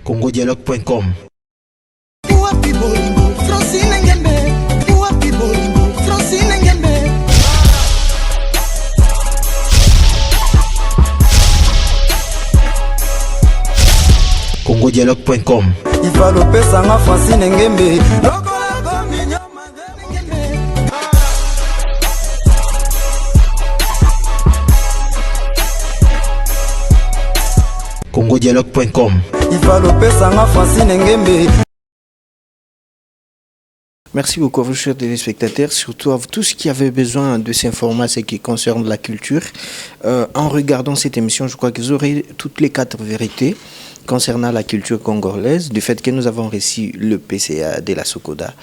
congodialogue.com. congodialogue.com. Il va l'opé sanga Francine Ngembe. congodialogue.com. Il va l'opé sanga Francine Ngembe. Merci beaucoup à vous, chers téléspectateurs, surtout à vous tous qui avez besoin de ces informations qui concernent la culture. En regardant cette émission, je crois que vous aurez toutes les 4 vérités concernant la culture congolaise, du fait que nous avons reçu le PCA de la Sokoda,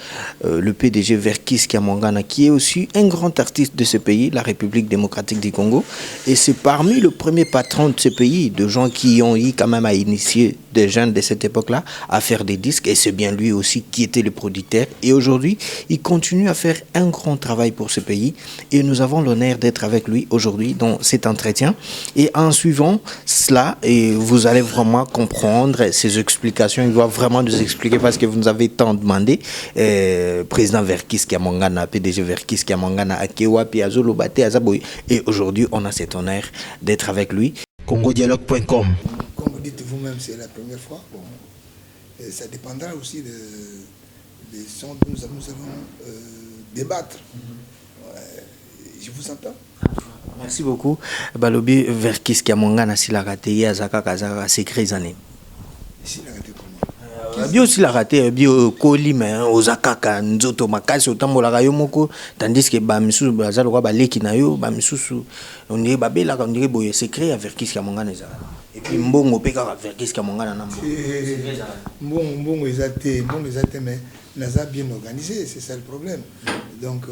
le PDG Verkis Kiamongana, qui est aussi un grand artiste de ce pays, la République démocratique du Congo. Et c'est parmi le premier patron de ce pays, de gens qui ont eu quand même à initier des jeunes de cette époque-là à faire des disques. Et c'est bien lui aussi qui était le producteur. Et aujourd'hui, il continue à faire un grand travail pour ce pays. Et nous avons l'honneur d'être avec lui aujourd'hui dans cet entretien. Et en suivant cela, et vous allez vraiment comprendre ses explications. Il va vraiment nous expliquer parce que vous nous avez tant demandé. Président Verkis Kiamongana, PDG Verkis Kiamongana, Akewapi, Azolobate, Azaboy. Et aujourd'hui, on a cet honneur d'être avec lui. congodialogue.com. Comme vous dites vous-même, c'est la première fois. Bon, ça dépendra aussi des sons que nous allons débattre. Je vous entends. Merci beaucoup. Balobi Verkis Kiamongana si la raté Yazaka Kazaka secret zané. Si la raté comment? Bio si la raté bio koli mais ozakaka nzoto makasi otambola kayo moko tandis que ba misusu bazalo kwa baleki na yo ba misusu on est babela on dirait boye secret à Verkis Kiamongana za. Et puis mbongo pe ka Verkis Kiamongana na mbongo. Mbongo ezate mais naza bien organisé, c'est ça le problème. Donc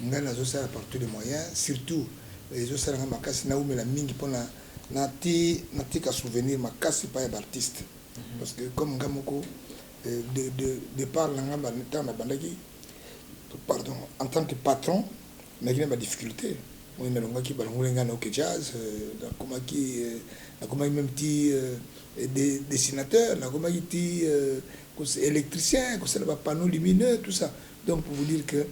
nga nazo sala partout les moyens, surtout les autres salanga makasi na umela mingi pona nati ka souvenir makasi pa ya artiste parce que comme nga moko de par la nga na bandaki pardon en tant que patron mais il y a des difficultés moi melonga ki balongolenga na ok jazz na comment même ti dessinateur na comment ti électricien ko sala ba panneau lumineux tout ça. Donc pour vous dire que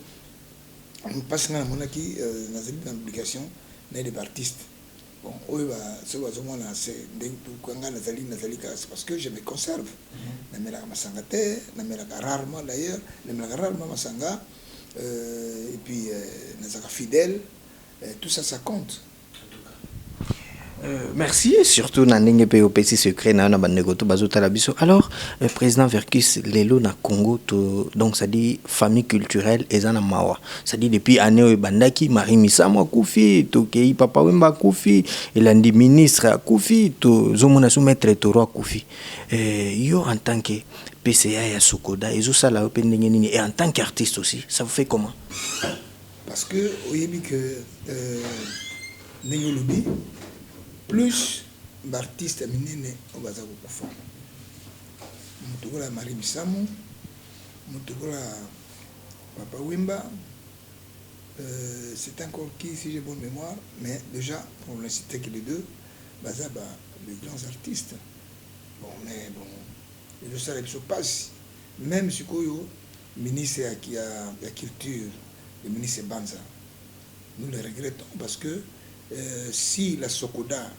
parce que mon qui dans une obligation des artistes bon c'est parce que je me conserve rarement d'ailleurs masanga et puis fidèle tout ça compte. Merci, surtout Nandenge POP secret na banegoto bazota la biso. Alors, président Verkis lelo na Congo donc ça dit famille culturelle ezana mawa. Ça dit depuis année bandaki Marie Misamo Koufi, to kei papa Wemba Koufi, elandi ministre Koufi, to zomona soumettre Toro Koufi. Yo en tant que PCA ya Sokoda, ezo sala opendenge nini et en tant qu'artiste aussi, ça vous fait comment? Parce que oyebi que Nengolobi plus l'artiste minene au bazako kufa mutukola Marie Misamo mutukola Papa Wemba c'est encore qui si j'ai bonne mémoire mais déjà pour ne citer que les deux bazaba les grands artistes bon mais bon le salaire se passe même si koyo ministre qui a la culture le ministre Banza nous le regrettons parce que si la Sokoda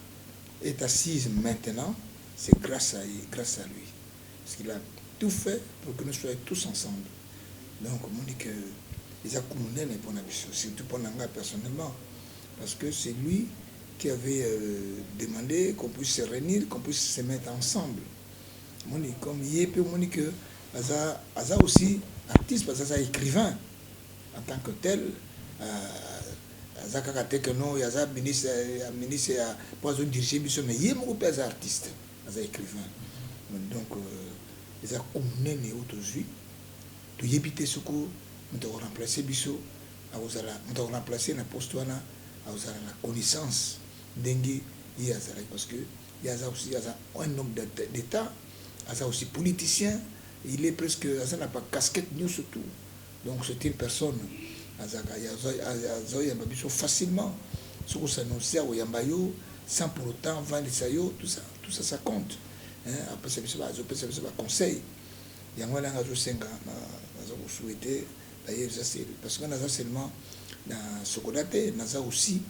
est assise maintenant, c'est grâce à lui. Parce qu'il a tout fait pour que nous soyons tous ensemble. Donc, on dit que les accommodés n'est pas surtout pour nous personnellement. Parce que c'est lui qui avait demandé qu'on puisse se réunir, qu'on puisse se mettre ensemble. On dit comme il peut, on dit que Aza aussi artiste, parce que Aza écrivain en tant que tel. Zakaka que non, il y a un ministre pour diriger mais il y a beaucoup d'artistes, des écrivains. Donc, ils ont communé aujourd'hui. Tu y habites ce coup, tu as remplacé Bissot, tu as remplacé la poste, tu as la connaissance d'Engi, parce que il y a aussi un homme d'État, il y a aussi politicien, il est presque, il n'a pas casquette, nous surtout. Donc, c'est une personne. Facilement ce qu'on s'annonçait au Yambayo sans pour autant vendre ça tout ça ça compte après ça conseil yango là ngazo senga nazo souhaiter d'ailleurs ça c'est parce que nazo seulement dans Sokodate nazo aussi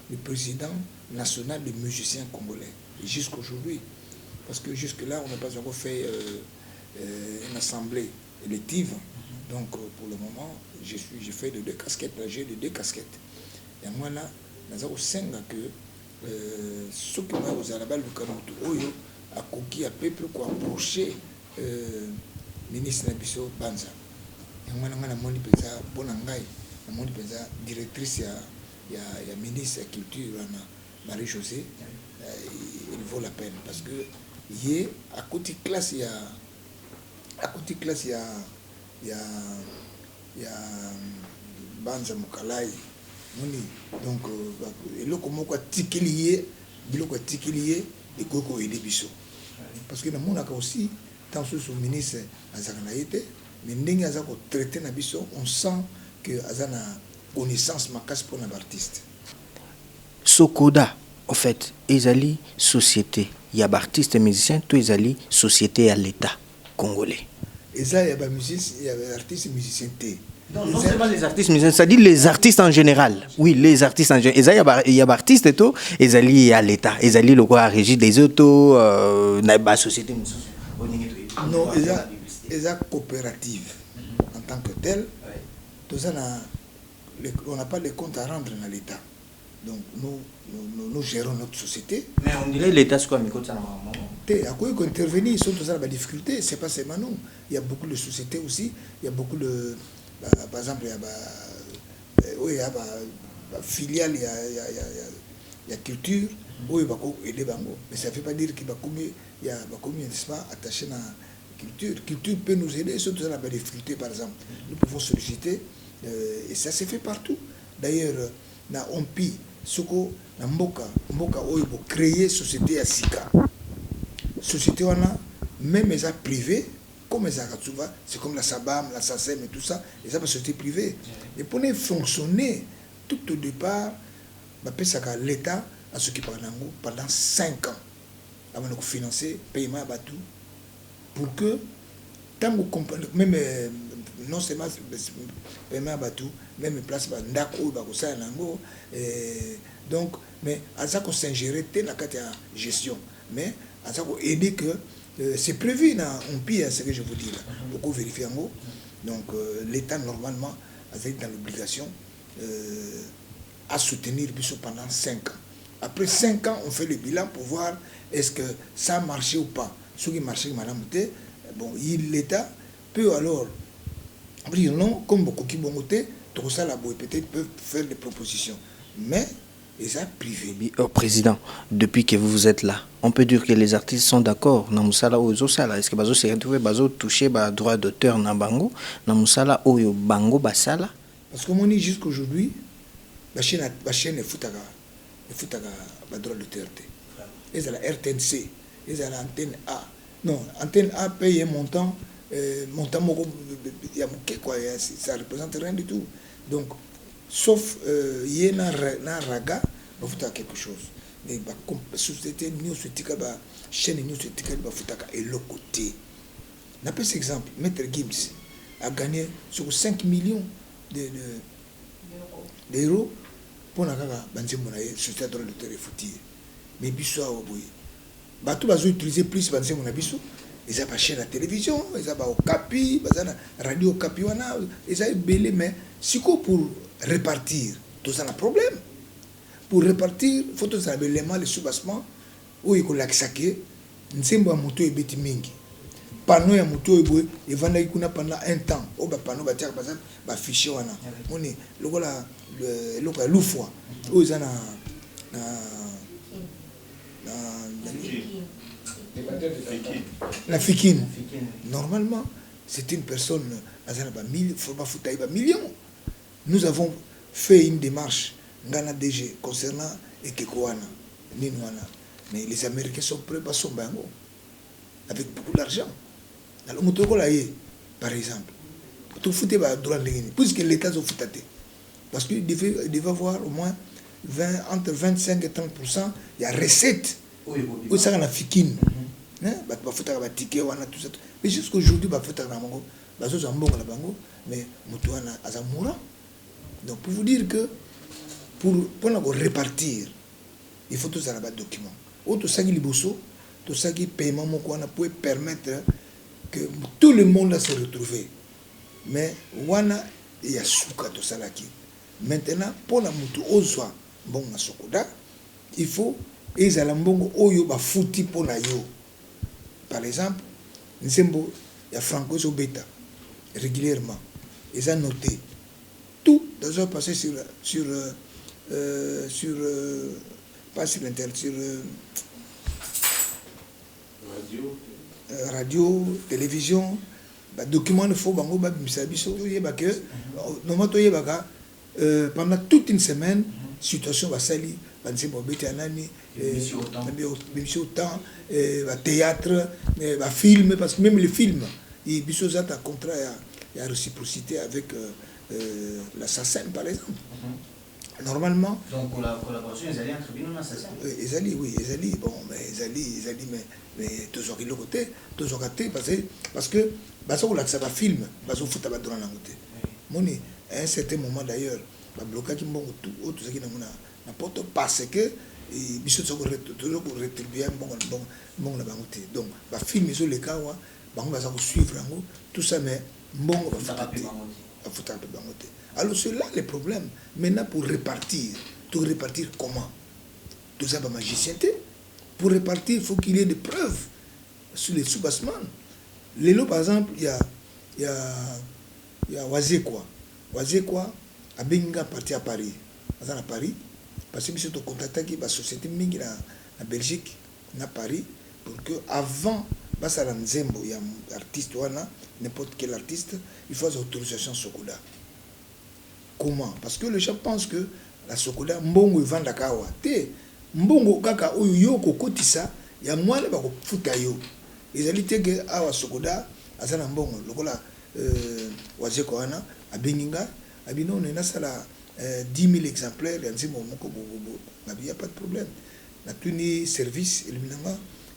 le président national des musiciens congolais jusqu'à aujourd'hui parce que jusque là on n'a pas encore fait une assemblée élective donc pour le moment j'ai fait de 2 casquettes j'ai de 2 casquettes yango là nazo senga que ce que moi aux arabes le kamoto oyo a coquille à peu près quoi approcher ministre Nabiso Banza yango na moni penza bona ngai na moni penza directrice ya ministre de la culture Marie José il vaut la peine parce que yé à côté classe il y a Banza Mukalai moni donc eloko moko atikilié biloko atikilié et koko aider biso parce que na monaka aussi tant sous ministre azakana été mais ndenge azako traiter na biso on sent que azana connaissance makasi pour un artiste Sokoda en fait ezali société ya ba artiste musicien to ezali société à l'état congolais eza ya ba musicien ya ba artiste musicien té non seulement les artistes musiciens ça dit les artistes en général oui les artistes en général il y a ba artiste to ezali à l'état ezali le quoi régie des autos na ba société non eza coopérative en tant que tel tout ça on n'a pas les comptes à rendre dans l'état donc nous gérons notre société mais on dirait l'état c'est quoi mais ça à quoi il intervenir sur tout ça la difficulté c'est pas seulement nous il y a beaucoup de sociétés aussi il y a beaucoup de par exemple il y a filiale il y a culture où il va aider bango mais ça fait pas dire qu'il va commis il y a n'est-ce pas attaché à culture peut nous aider surtout dans la difficulté par exemple nous pouvons solliciter et ça se fait partout d'ailleurs na ompi soko na mboka oyo pour créer société à sika société wana même les privés comme les Akatsuba c'est comme la Sabam la SACEM et tout ça les sociétés privées et pour ne fonctionner tout au départ bah pesaka l'état à ce qui pendant 5 ans avant de financer paiement à Batou pour que tant que comprendre même non seulement paiement à Batou même place ndako ba ko ça nango donc mais à ça qu'on s'ingérer la carte gestion mais à ça qu'on aider que c'est prévu dans un pire ce que je vous dis là beaucoup vérifier en haut donc l'état normalement a été dans l'obligation à soutenir Bissot pendant 5 ans après 5 ans on fait le bilan pour voir est-ce que ça a marché ou pas ce qui marche madame bon l'état peut alors dire non comme beaucoup qui vont voter tout ça là peut-être peuvent faire des propositions mais et ça privé. Président, depuis que vous êtes là, on peut dire que les artistes sont d'accord dans Moussala ou Zosala. Est-ce que Bazo s'est retrouvé Bazo touché par droit d'auteur dans Bango, dans Moussala ou Bango Basala? Parce que moi jusqu'à aujourd'hui, la chaîne est foutaga droit d'auteur. Et c'est la RTNC, et c'est la antenne A. Non, antenne A paye un montant il y a quoi, ça représente rien du tout. Donc sauf y na raga ba futa quelque chose mais ba société nous sotika ba chaîne nous sotika ba futa et le côté n'a pas cet exemple Maître Gims a gagné sur 5 millions d'euros pour na kaka banzembo na société droit d'auteur futi mais biso a boy ba tout ba utiliser plus banzembo na biso ils ont pas chaîne à télévision ils ont pas au Capi bazana radio Capi wana ils ont belé mais siko pour répartir tout ça un problème pour répartir faut tout ça l'élément le soubassement où il faut l'axaquer nsembo moto e beti mingi panneau ya moto e vanda ikuna pendant un temps au ba panneau ba tia ba fichier wana moni lokola lokola lufwa où ils ana la fikine normalement c'est une personne azana ba 1000 faut ba futa ba millions. Nous avons fait une démarche Ngana DG concernant Ekekoana, Ninwana. Mais les Américains sont prêts à son bango avec beaucoup d'argent. Alors, par exemple, tout foutu va droit de puisque l'État a foutu. Parce qu'il devait avoir au moins entre 25 et 30%, il y a recette. Oui, ça, on a fikine. bato bafutaka batike wana tout ça mais jusqu'aujourd'hui bafutaka na bango bazozwa mbongo na bango mais moto wana aza mourant. Donc pour vous dire que pour répartir il faut tous avoir des documents auto saki liboso to saki paiement moko wana pour permettre que tout le monde se retrouve mais wana ya suka to salaki maintenant pour la moto ozwa mbongo na sokoda il faut ezala mbongo oyo bafuti pona yo. Par exemple nzembo ya franco zobeta régulièrement ils ont noté tout doit passer sur pas sur internet sur radio télévision ba document faut bango ba bisabiso yeba que normalement to yeba pendant toute une semaine situation va sali banzembo beta nani bémission autant théâtre film parce que même les films il biso zata contrat il y a réciprocité avec l'assassin par exemple. Normalement donc la collaboration ils allaient entre bino na assassin ils allaient oui ils allaient bon mais ils allaient mais toujours le côté toujours raté parce que baso la ça va film baso futa ba drone na côté moni à un certain moment d'ailleurs ba bloquer qui mbongo tout ça qui na n'importe parce que biso toujours pour rétribuer mbongo na bangote donc ba film sur les cas bango ba ko suivre ngo tout ça mais mbongo ba futa ba bangote. Alors c'est là le problème maintenant pour répartir comment tout ça ba magicienté pour répartir il faut qu'il y ait des preuves sur les sous-bassements. Les lots par exemple il y a Wazekwa a Benga parti à Paris à Paris parce que biso to contacter qui ba société mingi na Belgique na Paris pour que avant basala nzembo ya artiste wana n'importe quel artiste il faut autorisation Sokoda. Comment? Parce que les gens pensent que la Sokoda mbongo vanda kawa te mbongo kaka oyo yo kokotisa ya mwana ba ko futa yo ezalité que awa Sokoda azana mbongo lokola Wazekwa wana abenginga abino na sala 10 000 exemplaires il n'y a pas de problème. La tuni service il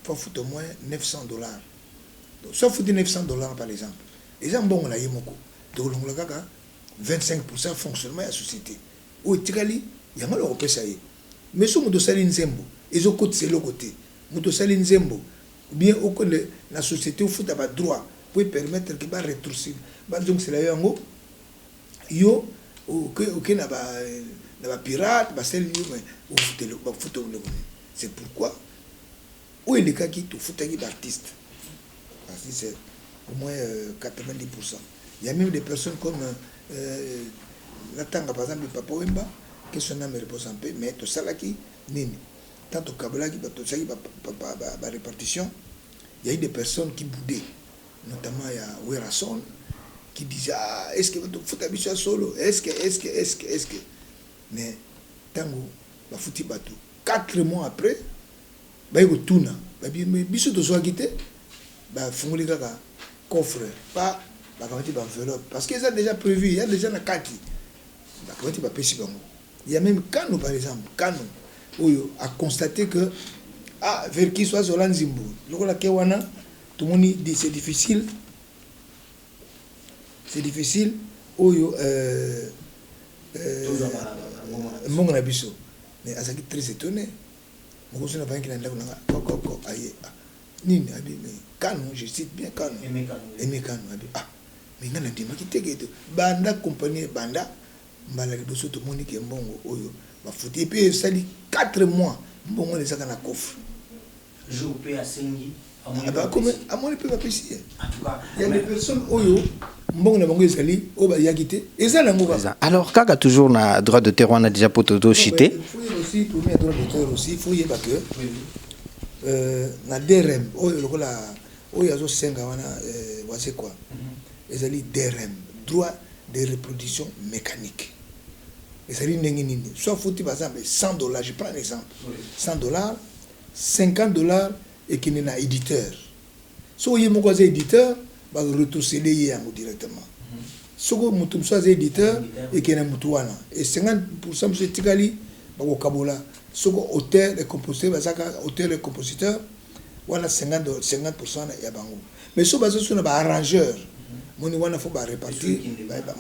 faut foutre au moins $900. Donc sauf foutre $900 par exemple. Les gens bon la yemoko. Donc on a 25% fonctionnement de la société. Ou tikali il y a mal au PSAE. Mais si on doit salir nzembo, ils ont côté c'est le côté. On doit salir nzembo. Bien au que la société au foot a pas droit pour permettre que va rétrécir. Donc c'est la yango yo ok na ba pirate ba sel yo mais au photo c'est pourquoi où est le cas qui tout foot qui d'artiste parce que c'est au moins 90%. Il y a même des personnes comme Natanga par exemple Papa Wemba que son nom repose en paix mais tout ça là qui nini tant au Kabla qui tout ça qui ba répartition il y a eu des personnes qui boudaient notamment il y a Werason qui disait ah est-ce que vous foutez biso solo est-ce que mais tango ba fouti bateau 4 mois après ba yiko tuna ba biso to so quitté ba fungoli kaka coffre pas ba kamati ba enveloppe parce que ça déjà prévu il y a déjà na kati ba kamati ba pesi bango il y a même Kano par exemple Kano oyo a constaté que ah vers qui soit Zola Nzimbo lokola ke wana tout le monde dit c'est difficile oyo mbongo na biso mais azaki très étonné mokoso na banki na ndako na koko aye nini abi mais Kano je cite bien Kano Aimé Kano abi ah mais ngana ndimaki teke banda compagnie banda mbala liboso to moni ke mbongo oyo ba fouti et puis sali 4 mois mbongo les saka na coffre je paie à Sengi à mon peu papési il y a des personnes oyo mbongo na bango ezali o ba yakité ezala ngo ba alors kaka toujours na droit de terroir na déjà potodo chité il faut aussi pour mettre droit de terroir aussi il faut y ba que na DRM oyo lokola oyo azo senga wana Wazekwa ezali DRM droit de reproduction mécanique ezali ndenge nini soit fouti par exemple $100 je prends un exemple $100 $50 et qui n'est pas éditeur. Si vous êtes éditeur, vous allez retrousser directement. Si vous êtes éditeur et qui est mutuana et 50% de Tigali, vous avez si vous êtes auteur et compositeur, wana 50% ya bango mais so bazo suna ba arrangeur moni wana faut ba répartir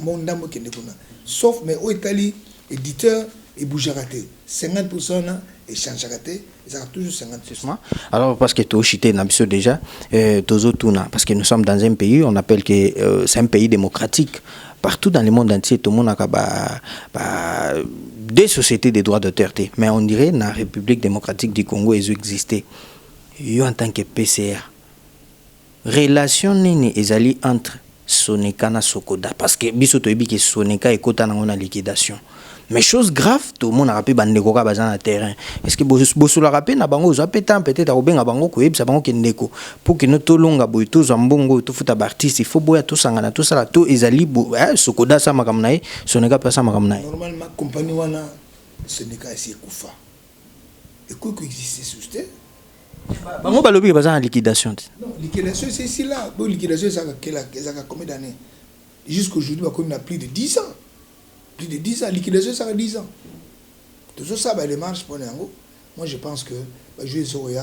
mon ndambo kende kuna sauf mais au Italie éditeur et bougerate 50% na et changerate ça toujours 50%. Alors parce que tu chité nabiso déjà tozo tuna parce que nous sommes dans un pays on appelle que c'est un pays démocratique. Partout dans le monde entier, tout le monde a des sociétés de droits d'auteur. Mais on dirait que dans la République démocratique du Congo, ils existent. Yo en tant que PCA. Relation nini ezali entre Soneka na Sokoda. Parce que biso toyebi que Soneka est kota na liquidation. Mais chose grave, tout le monde a rappelé bandeko ka bazana terrain. Est-ce que boso la rappelé na bango zo pétan peut-être a benga bango ko yebisa bango kendeko pour que no tolonga boy to zambongo to futa artiste il faut boya to sangana to sala to ezali Sokoda sa makamna e Soneka pesa makamna e. Normalement compagnie wana Soneka esi kufa. Et quoi que existe sous terre. Bango balobi bazana liquidation. Non, liquidation c'est ici là. Bon liquidation ça a combien d'années? Jusqu'aujourd'hui ba comme plus de 10 ans. Plus de 10 ans, liquidation ça a 10 ans. Tout ça, les marches pour Nango. Moi je pense que je vais essayer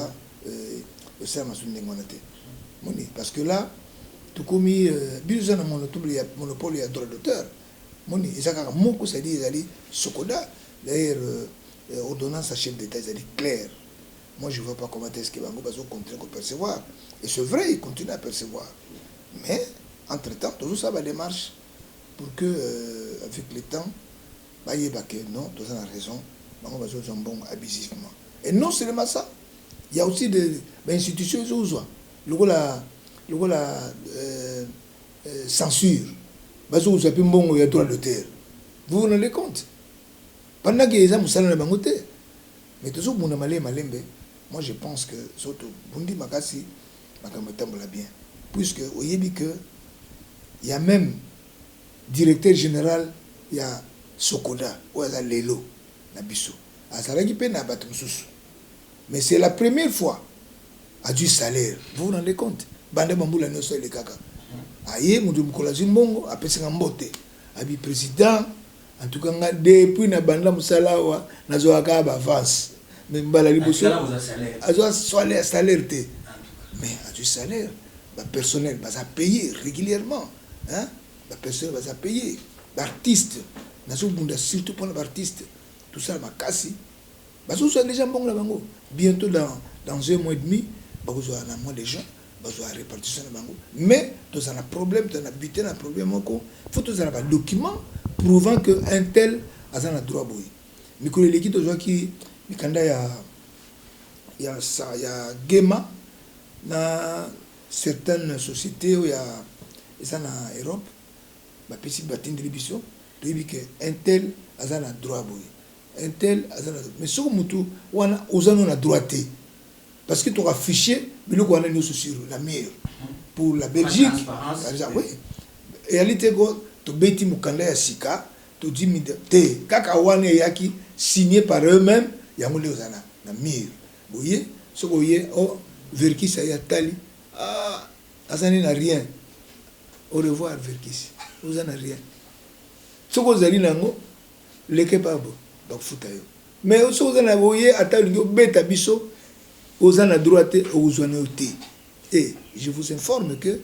le serment sur le parce que là, tout comme il y a monopole, il y a droit d'auteur. Moni, ça a beaucoup ça dit, Sokoda. D'ailleurs, ordonnance à chef d'État, ça dit clair. Moi je ne vois pas comment est-ce que Bango Bazo continue à percevoir. Et c'est vrai, il continue à percevoir. Mais, entre-temps, tout ça, les marches. Pour que, avec le temps, non, tous on a raison, on va jouer un bon abusivement. Et non seulement ça, il y a aussi des institutions qui ont la censure. Il y a droit de terre. Vous vous rendez compte? Pendant que les gens sont dans le mais tout ça, moi je pense que, surtout, Bundi Makasi, bien. Puisque, vous voyez que il y a même directeur général, il y a Sokoda, ou il y a Lelo, Nabiso. Mais c'est la première fois à du salaire. Vous vous rendez compte? Bande Bamboula ne soit les caca. Aïe, mon Dieu, Mbongo, après c'est un mbote. Abi président, en tout cas, depuis na banda Moussalawa, na zoaka avance. Mais Mbala Liboso, a zoa salaire. Mais à du salaire, le personnel va payer régulièrement. Hein? La personne va payer. L'artiste, surtout pour l'artiste, tout ça va casser. Parce que déjà bon là, bientôt dans un mois et demi, vous avez moins de gens, vous avez répartition de bango. Mais tout ça a un problème, tu as habité un problème. Il faut que tu aies un document prouvant qu'un tel a un droit à bouillir. Mais quand l'équipe de gens qui, il y a Gema, dans certaines sociétés où il y a en Europe, ma petite bâtine de l'émission, tu dis qu'un tel a un droit à bouillir. Un tel a un droit. Mais ce que nous avons la droité. Parce que tu as affiché, mais nous avons sur la meilleure. Pour la Belgique, oui. Et à l'été, tu bêtis Mukanda ya Sika, tu dis, te, kakawane yaki, signé par eux-mêmes, il y a la meilleure. Vous voyez, ce que vous voyez, oh, Verki, ça y a tali. Ah, ça n'a rien. Au revoir, Verkis. Vous n'en avez rien. Ce que vous avez dit, c'est pas bon. Donc, foutayo. Mais ce que vous avez dit, vous avez droit aux honnêtetés. Et je vous informe que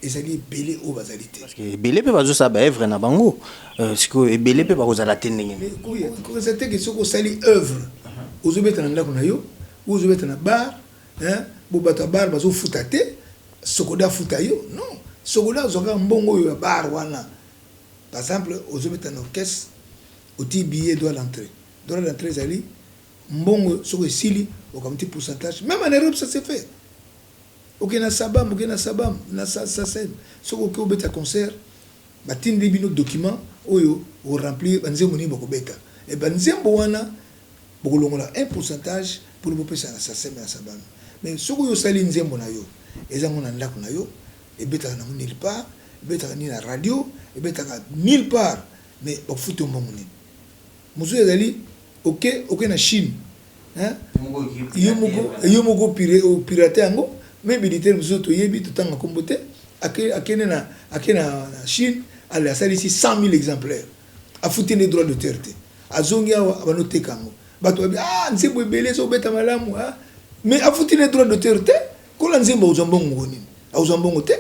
ils allaient belé au basalité. Parce que belé peut pas jouer ça œuvre na bango. C'est que belé peut pas vous la tenir. Mais quand c'était que ce que sali œuvre, vous avez dans la konayo, vous avez dans la bar, hein, vous bato bar bazo foutate, Sokoda foutayo. Non. Sokoda zoka mbongo yo bar wana. Par exemple, vous avez dans orchestre, au petit billet doit l'entrée. Doit l'entrée zali mbongo soko sili au comme petit pourcentage. Même en Europe ça s'est fait. Ok na sabam, na sa scène. Soko ko beta concert, batindi bino document oyo o remplir banzembo ni boko beta. Et banzembo wana boko longola 1% pour le bopesa na sa scène na sabam. Mais soko yo sali nzembo na yo, ezango na ndako na yo, et beta na nulle part, beta ni na radio, et beta nulle part. Mais boko futo mbongo ni. Muzo ezali ok na Chine. Hein? Yo moko pirate yango. Mais militaire nous autres yebi tout temps comboté akena na Chine elle a ici 100 000 exemplaires a foutu les droits de terre azongia abanote kango bato ah nzembo belé so beta malamu mais a foutu les droits de terre kola nzembo ozambongo ngoni ozambongo te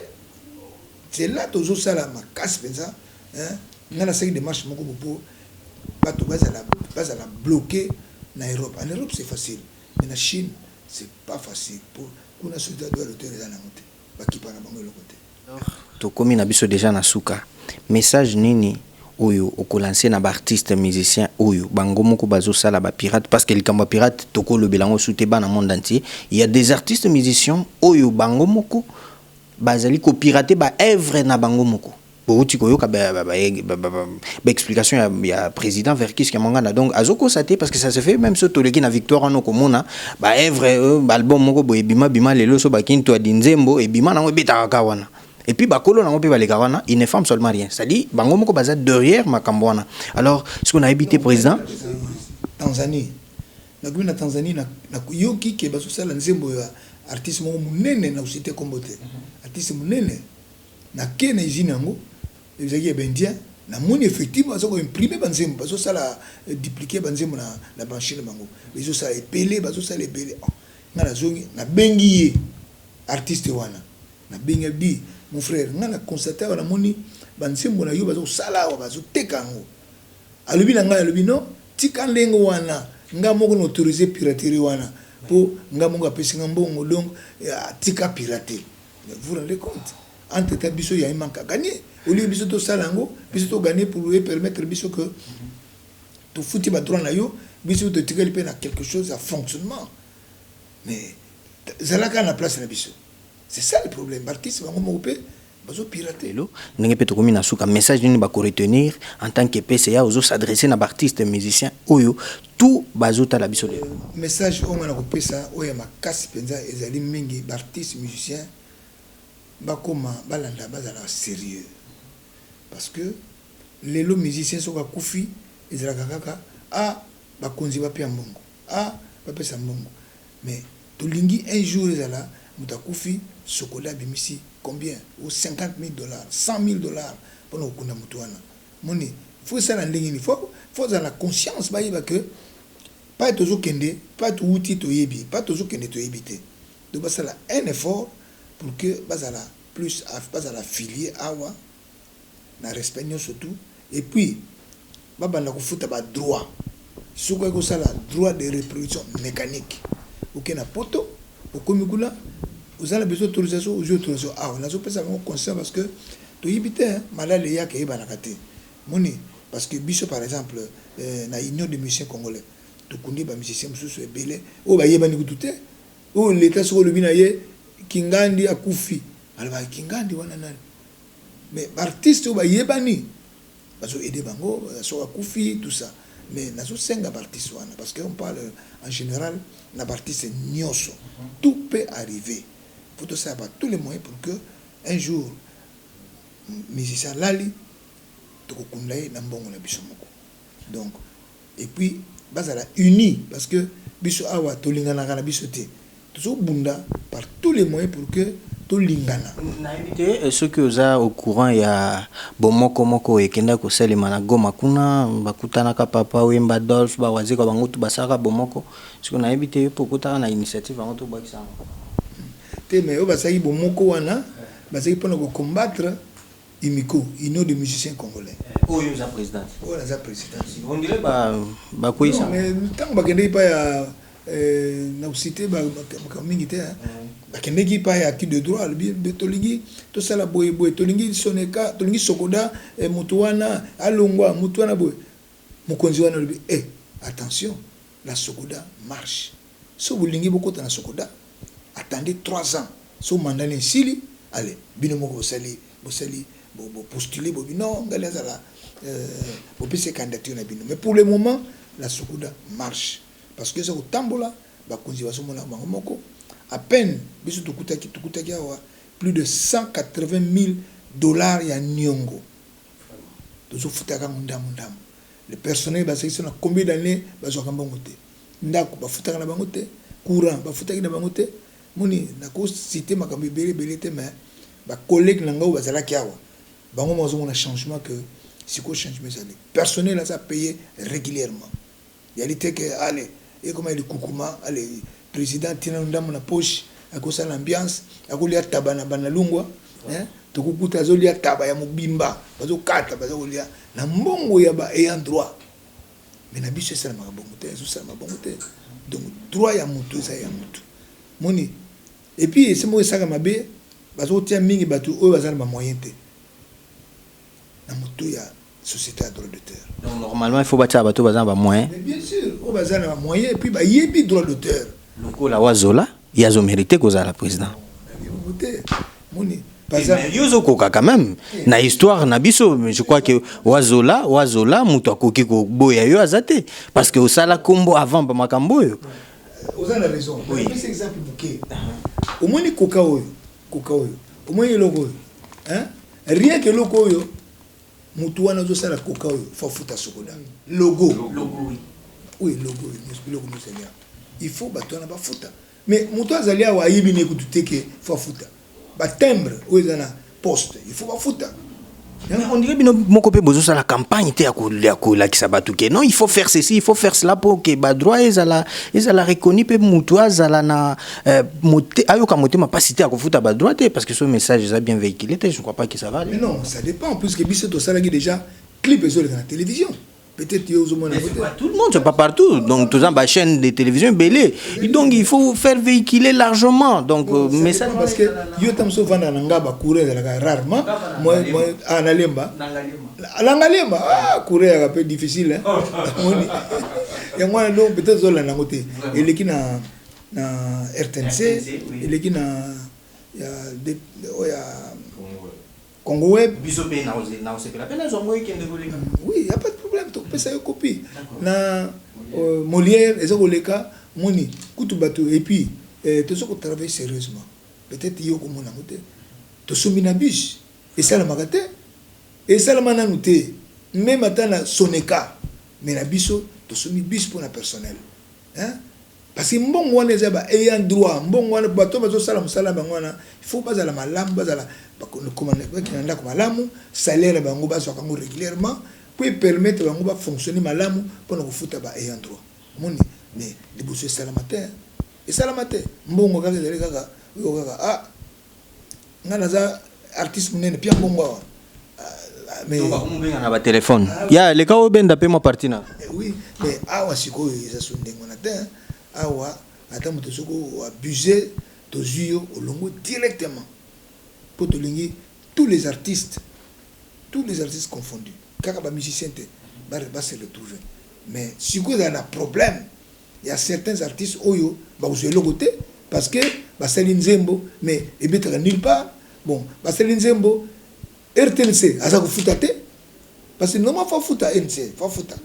c'est là toujours ça la casse pensa hein ngana série de marche moko pour bato bazala bloqué na Europe. En Europe c'est facile mais en Chine c'est pas facile pour kuna soldat doit le terre dans la montée bakipa na bango le côté to komi na biso déjà na suka message nini oyo okolancer na ba artiste musicien oyo bango moko bazo sala ba pirate parce que likamba pirate toko le belango souté ba na monde entier il y a des artistes musiciens oyo bango moko bazali ko pirater ba œuvre na bango moko bouti ko yoka ba explication ya président Verkis Kamangana donc azoko saté parce que ça se fait même so toleki na victoire en okomona ba œuvre ba album moko boye bima lelo so ba kinto adinzembo e bima nango betaka kawana. Et puis bakolo nango pe baleka wana il ne forme seulement rien c'est-à-dire bango moko baza derrière makambo wana. Alors ce qu'on a habité président Tanzanie na Tanzanie na yoki ke baso sala nzembo ya artiste moko munene na usité kombote artiste munene na kene usine yango ezaki bendien na moni effectivement baso ko imprimer banzembo baso sala dupliquer banzembo na machine bango baso sala epelé baso sala epelé na zongi na bengi artiste wana na bengi bi mon frère ngana constater wana moni banzembo na yo baso sala wa baso tekango alobi na ngai alobi no tika ndengo wana nga moko autoriser piraterie wana pour nga moko apesi nga mbongo donc tika pirater vous vous rendez compte entre ta biso ya manka gagner au lieu biso to salango biso to gagner pour lui permettre biso que to fouti ba droit na yo biso to tika lipe na quelque chose à fonctionnement mais zalaka na place na biso c'est ça le problème artiste bango moko pe bazo pirater lo ndenge pe to komi na suka message nini ba ko retenir en tant que PCA ozo s'adresser na ba artiste musicien oyo tout bazo ta la biso le message on na ko pesa oya makasi penza ezali mingi ba artiste musicien bakoma balanda bazala sérieux parce que les lots musiciens sont kufi ezala kaka bakonzi ba pia mbongo ba pesa mbongo mais to lingi un jour ezala mutakufi sokola bimisi combien ou 50 000 dollars 100 000 dollars pour nous kunda mutuana moni faut ça la ligne faut dans la conscience ba yeba que pas toujours kende pas tout outil to yebi pas toujours kende to yebité donc ça là un effort pour que bazala plus pas à la filier awa na respect surtout et puis baba na kufuta ba droit soko ko sala droit de reproduction mécanique aucun poto au komikula vous avez besoin d'autorisation aux autorisations on a besoin de conseil parce que to yibité malale ya ke ba na kate moni parce que biso par exemple na union des musiciens congolais to kundi ba musiciens mususu ebele o ba yeba ni kututé o l'état soko le binaye kingandi akufi alba kingandi wana nani mais artiste ba yebani baso aider bango so akufi tout ça mais nazo senga artiste wana parce que on parle en général na artiste nyoso tout peut arriver faut tout ça par tous les moyens pour que un jour musicien lali to kokundaye na mbongo na biso moko donc et puis bazala uni parce que biso awa to lingana na biso te tout bunda par tous les moyens pour que tout lingana na invité ceux que oza au courant ya bomoko moko ekenda ko selema na Goma kuna bakutana ka papa Wemba Dolph ba wazeka bango tu basaka bomoko ce qu'on a invité pour kutana na initiative bango to bakisa te mais o basaki bomoko wana basaki pona ko combattre imiko union des musiciens congolais oyo za président oyo za président on dirait ba koisa mais tant bakende pa ya na cité ba mingi te bakendeki pa ya qui de droit le tolingi to sala boye tolingi soneka tolingi sokoda mutuana alongwa mutuana boye mukonzi wana lobi attention la sokoda marche so bolingi bokota na sokoda attendez 3 ans so mandane sili allez bino moko bosali bo postuler bo non ngala zala bo pese candidature na bino mais pour le moment la sokoda marche parce que ça au tambola ba konzi basomona bango moko à peine biso tukutaki awa plus de 180 000 dollars ya nyongo tozo futaka ndamu le personnel basaki na combien d'années bazo kambongo te ndako bafutaka na bango te courant bafutaki na bango te moni na ko cité makambi belé te mais ba collègue nanga bazalaki awa bango mozo mona changement que si ko changement ça personnel là ça payé régulièrement il y a l'été que allez et comment il kukuma allez président tina ndamu na poche akosa l'ambiance akolia taba na bana lungwa tokukuta azolia taba ya mobimba bazokata bazolia na mbongo ya ba ayant droit mais na biso ça na bongo te ça na bongo te donc droit ya mutu ça ya mutu moni et puis c'est moi ça ka mabe bazotia mingi batu oyo bazana ba moyen te na mutu ya société à droit d'auteur. Donc normalement il faut bâtir bateau bazana ba moyen. Mais bien sûr, au bazana ba moyen et puis ba yebi droit d'auteur. Loko la wazola, il a zo mérité cause la président. Moni Mais yozo koka quand même. Na histoire na biso, mais je crois que wazola mutu akoki ko boya yo azate parce que osala kombo avant ba makambo yo. Vous avez raison. Oui. C'est exemple bouquet. Au moins koka oyo. Au moins logo. Hein? Rien que logo yo. Mutu wana zo sala koka oyo, faut futa sokoda. Logo oui. Oui, logo nous c'est bien. Il faut batona ba futa. Mais mutu azalia wa yibi ne kututeke faut futa. Ba timbre oyo poste, il faut ba futa. On dirait que mon copain bozo ça la campagne était à la qui sabatuke. Non, il faut faire ceci, il faut faire cela pour que ba droit ils la reconnu pe mutoa zala na moté ayoka moté ma pas cité à kofuta ba droit parce que ce message est bien véhiculé, je ne crois pas que ça va aller. Mais non, ça dépend puisque biso to sala déjà clip sur la télévision. Peut-être qu'il y a tout le monde, c'est pas partout. Donc, tout ça, ma chaîne de télévision est belée. Donc, il faut faire véhiculer largement. Donc, message. Parce que, yo tam so vanda nangaba courir rarement. Moi, en alemba. Langalemba, courir un peu difficile. Et moi, donc, peut-être que la nangote. Et les qui na RTNC, et les qui na Congo Web. Oui, il n'y a pas de problème. Tu peux faire une copie. Na Molière, et ça, Moni, Koutoubatou. Et puis, tu sais qu'on travaille sérieusement. Peut-être qu'il y a comme on a noté. Tu soumis na bus. Et ça, la magate. Et ça, la mananoute. Même maintenant, la Soneka. Mais la biso, tu soumis bus pour le personnel. Hein? Parce que bon on est ayant droit bon on bateau bateau salam il faut pas la malam bazala commander qui nanda comme malamu salaire bango ba sokango régulièrement pour permettre bango ba fonctionner malamu pour nous foutre ba ayant droit moni mais les bosser salamateur et salamateur mbongo kaka zali kaka ah ngana za artiste munene pia mbongo mais on a ba téléphone ya les cas obenda pe mo partina oui mais awa siko ça sonde ngona awa ata moto soko abuser to zuyo au longo directement pour te lingi tous les artistes confondus kaka ba musicien te ba se retrouver mais si vous avez un problème il y a certains artistes oyo ba user le côté parce que ba Céline Zembo mais ebetaka nulle part bon ba Céline Zembo RTNC asa ko futate parce que normalement faut futa RTNC faut futa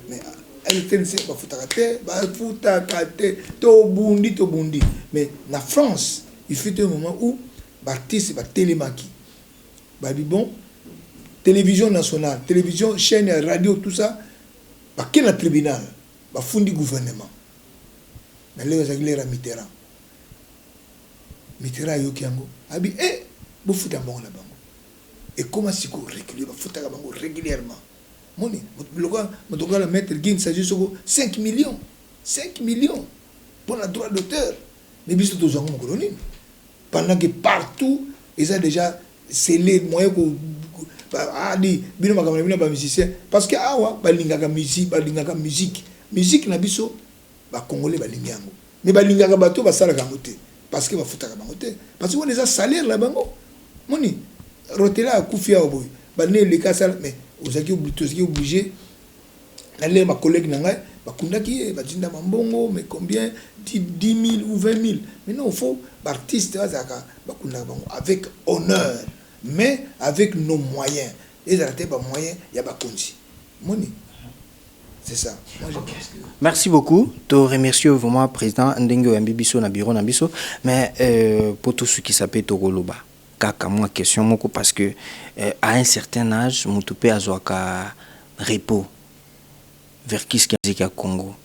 mais RTNC ba futa kate to bundi mais na France il fut un moment où l'artiste va télémaki ba bon télévision nationale télévision chaîne radio tout ça ba quel tribunal ba fundi gouvernement na leo za Glera Mitterrand yokiango abi bo futa bango la bango et comment si ko régulier ba futa bango régulièrement moni motoka la mettre gain s'agit sur 5 millions pour le droit d'auteur mais biso to zango colonie pendant que partout ils ont déjà scellé moyen ko di bino makamana bino ba musicien parce que awa balingaka musique na biso ba congolais balingango mais balingaka bato basala kangote parce que ba futaka bangote parce que on les a salaire là bango moni rotela akufia oboy ba ne le cas mais ozaki obligé d'aller ma collègue nanga bakundaki batinda mambongo mais combien 10 000 ou 20 000 mais non il faut artiste bazaka bakunda bango avec honneur mais avec nos moyens les artistes ba moyens ya bakonzi moni c'est ça moi je pense que... Merci beaucoup te remercie vraiment président Ndengo Yambibiso na bureau na biso mais pour tout ce qui s'appelle Togoloba kaka moi question moko parce que à un certain âge mon topé azwaka repos vers qui ce qui a Congo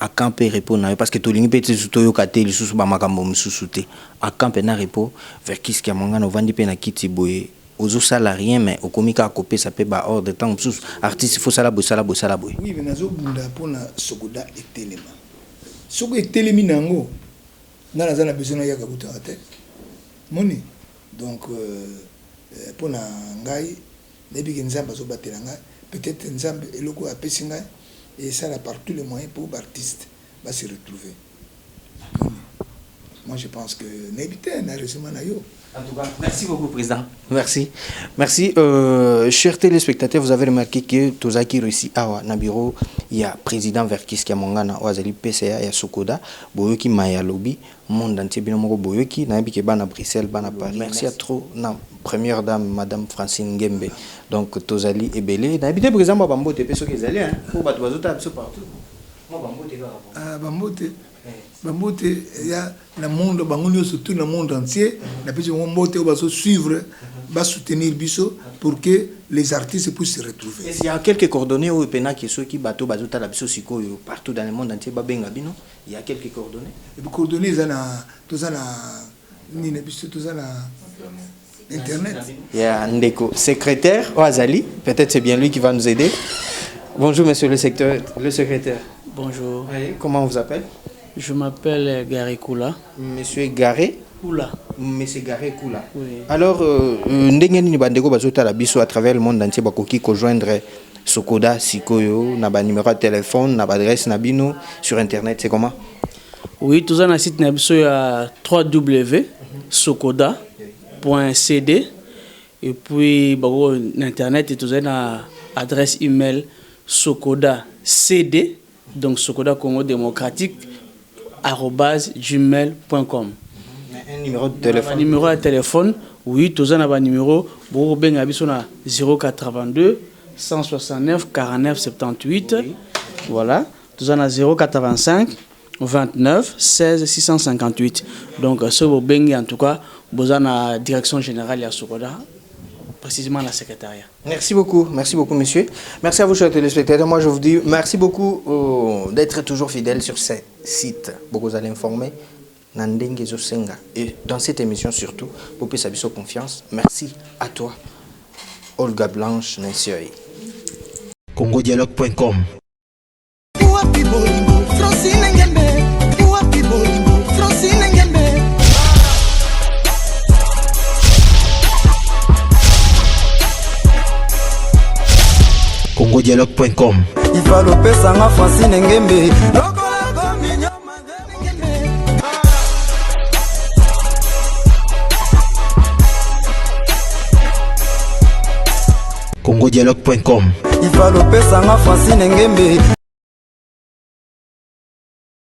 à camper repos na parce que tolingi pete sutoyo kate lisusu ba makambo mususu te à camper na repos vers qui ce qui a mangana vandi pe na kiti boye ozo salarié mais okomika kope ça peut ba hors de temps mususu artiste faut sala boye oui mais nazo bunda pona sokoda etelema soko etelemi nango nga naza na besoin ya kabutaka te moni donc pour na ngai nayebi ke nzambe azobatela ngai peut-être nzambe eloko apesi ngai esala par tous les moyens pour baartiste base retrouver. Moi je pense que nayebi te na resema na yo. En tout cas, merci beaucoup, Président. Merci. Merci. Chers téléspectateurs, vous avez remarqué que Tozaki réussi à Nabiro, il y a président Verkis Kiamongana, Oazali PCA, il y a Sokoda, Boyoki Maya Lobby, monde entier, Binomoro Boyoki, Nabi Bana Bruxelles, Bana Paris. Merci à trop, na première dame, Madame Francine Ngembe. Donc Tozali et Belé. Nabi te président Bambo, te peso qu'ils allaient, hein, pour battre partout. Moi Bambo te Ah Bambo te, il y a le monde, Bangonio surtout le monde entier, la petite Bambote va se suivre, va soutenir Bisso pour que les artistes puissent se retrouver. Il y a quelques coordonnées au Pena qui sont qui bateau bazota la Bisso Siko partout dans le monde entier, Babenga Bino. Il y a quelques coordonnées. Et les coordonnées, il y a tout ça Internet. Il y a Ndeko, secrétaire Oazali, peut-être c'est bien lui qui va nous aider. Bonjour monsieur le secrétaire. Bonjour. Oui, comment on vous appelle? Je m'appelle Garé Koula. Monsieur Garé Koula. Monsieur Garé Koula. Oui. Alors, ndengeni bandeko bazota la biso à travers le monde entier bakoki ko joindre Sokoda Sikoyo, na ba numéro de téléphone, na ba adresse na bino sur internet, c'est comment? Oui, tout ça na site na biso ya www.sokoda.cd et puis bako na internet et tout ça na adresse email sokoda.cd donc Sokoda Congo démocratique @gmail.com. Un numéro de téléphone. Numéro de téléphone, oui, tout ça na numéro boko benga biso na 082 169 49 78. Oui. Voilà, tout ça na 085 29 16 658. Donc ce vous benga en tout cas, vous avez la direction générale à Sokoda. Précisément la secrétariat. Merci beaucoup, monsieur. Merci à vous, chers téléspectateurs. Moi, je vous dis merci beaucoup d'être toujours fidèles sur ce site. Vous allez informer Nandenge Zosenga. Et dans cette émission, surtout, vous pouvez s'habiller sur confiance. Merci à toi, Olga Blanche Nensioy. congodialogue.com. congodialogue.com. Il va l'opé sanga Francine Ngembe. congodialogue.com. Il va l'opé sanga Francine Ngembe.